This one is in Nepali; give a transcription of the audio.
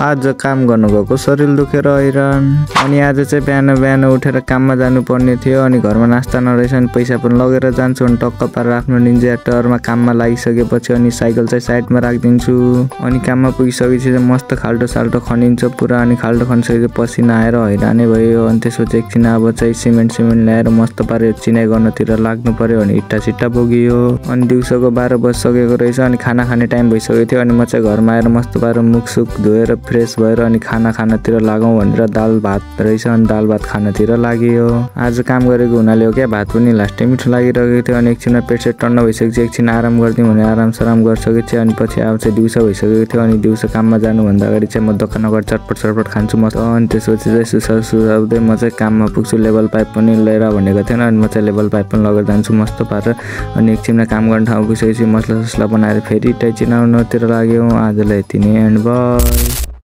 आज काम गर्नु गएको शरीर दुखेर हैरान। अनि आज चाहिँ बिहान बिहान उठेर काममा जानुपर्ने थियो अनि घरमा नास्ता नरहेछ अनि पैसा पनि लगेर जान्छु अनि टक्क पारेर आफ्नो निन्जा टरमा काममा लागिसकेपछि अनि साइकल चाहिँ साइडमा राखिदिन्छु। अनि काममा पुगिसकेपछि चाहिँ मस्त खाल्टो साल्टो खनिन्छ पुरा अनि खाल्टो खनिसकेपछि पसिना आएर हैरानै भयो। अनि त्यसपछि एकछिन अब चाहिँ सिमेन्ट ल्याएर मस्त पारेर चिनाइ गर्नतिर लाग्नु पर्यो अनि इट्टा सिट्टा बोगियो। अनि दिउँसोको 12 बजिसकेको रहेछ अनि खाना खाने टाइम भइसकेको थियो अनि म चाहिँ घरमा आएर मस्त पारेर मुखसुख धोएर फ्रेस भएर अनि खाना खानातिर लागौँ भनेर दाल भात रहेछ अनि दाल भात खानातिर लाग्यो। आज काम गरेको हुनाले हो क्या भात पनि लास्टै मिठो लागिरहेको थियो। अनि एकछिनमा पेट सेट टन्न भइसकेपछि एकछिन आराम गरिदिउँ भने आराम गरिसकेको थियो। अनि पछि अब चाहिँ दिउँसो भइसकेको थियो अनि दिउँसो काममा जानुभन्दा अगाडि चाहिँ म दोकानमा गएर चटपट खान्छु मस्त। अनि त्यसपछि चाहिँ सुसाउँदै म चाहिँ काममा पुग्छु। लेभल पाइप पनि लिएर भनेको थिएन अनि म चाहिँ लेभल पाइप पनि लगेर जान्छु मस्त पारेर। अनि एकछिनमा काम गर्ने ठाउँ पुगिसकेपछि मसला बनाएर फेरि टाइ चिनाउनतिर लाग्यौँ। आजलाई यति नै एन्ड बाई।